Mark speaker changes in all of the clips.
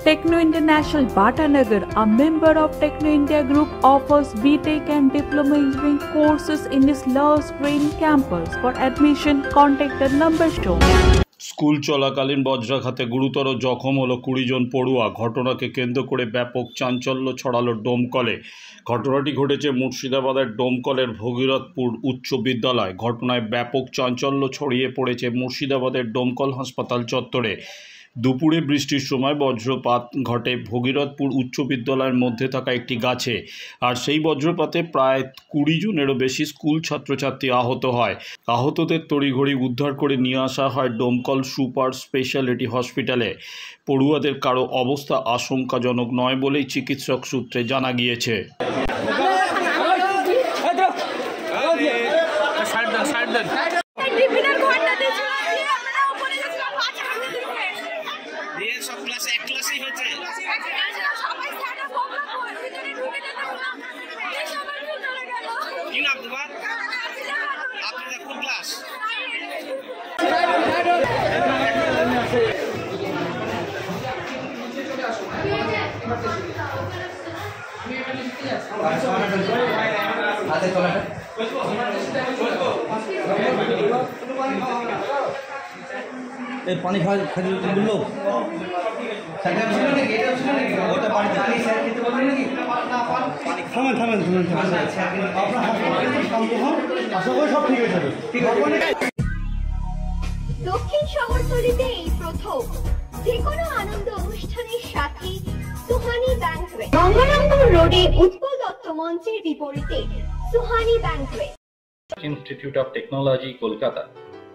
Speaker 1: Techno International Bhatanagar, a member of Techno India Group, offers BTech and Diploma Engineering courses in its Lush Green campus. For admission, contact the number shown.
Speaker 2: School চলাকালীন বজ্রাঘাতে গুরুতর জখম হলো 20 জন পড়ুয়া। ঘটনাকে কেন্দ্র করে ব্যাপক চাঞ্চল্য ছড়ালো ডোমকলে। ঘটনাটি ঘটেছে মুর্শিদাবাদের ডোমকলের ভগীরথপুর উচ্চ বিদ্যালয়। ঘটনায় ব্যাপক চাঞ্চল্য ছড়িয়ে পড়েছে মুর্শিদাবাদের ডোমকল হাসপাতাল চত্বরে। দুপুরে বৃষ্টির সময় বজ্রপাত ঘটে ভগীরথপুর উচ্চ বিদ্যালয়ের মধ্যে থাকা একটি গাছে। আর সেই বজ্রপাতে প্রায় 20 জনেরও বেশি স্কুল ছাত্রছাত্রী আহত হয়। আহতদের তড়িঘড়ি উদ্ধার করে নিয়ে আসা হয় ডোমকল সুপার স্পেশালিটি হসপিটালে। পড়ুয়াদের কারো অবস্থা আশঙ্কাজনক নয় বলেই চিকিৎসক সূত্রে জানা গিয়েছে।
Speaker 3: पानी खा लो
Speaker 4: দক্ষিণ শহরতলিতে এই প্রথম যে কোনো আনন্দ অনুষ্ঠানের সাথে সুহানি ব্যাংকুয়েট, গঙ্গারামপুর রোডে উৎপল দত্ত মঞ্চের বিপরীতে Suhani banquet.
Speaker 5: Institute of Technology, Kolkata,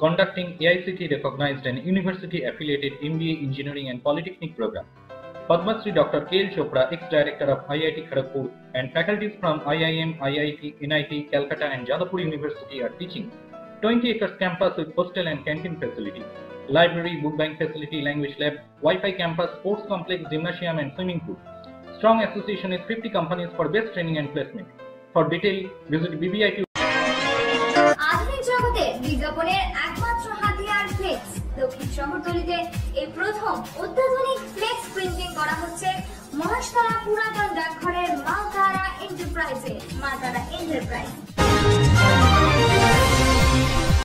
Speaker 5: conducting AICT recognized and university affiliated MBA Engineering and Polytechnic program. Padma Shri Dr. K.L. Chopra, ex-director of IIT Kharagpur, and faculties from IIM, IIT, NIT, Calcutta and Jadavpur University are teaching. 20 acres campus with hostel and canteen facility, library, book bank facility, language lab, Wi-Fi campus, sports complex, gymnasium and swimming pool. Strong association with 50 companies for best training and placement. For detail, visit BBIT.
Speaker 4: আধুনিক জগতে বিজ্ঞাপনের একমাত্র হাতিয়ার flakes. দক্ষিণ শহরতলিতে এই প্রথম অত্যাধুনিক flakes printing করা হচ্ছে মহাশতলা পুরাতন ডাকঘরের মা তারা এন্টারপ্রাইজে।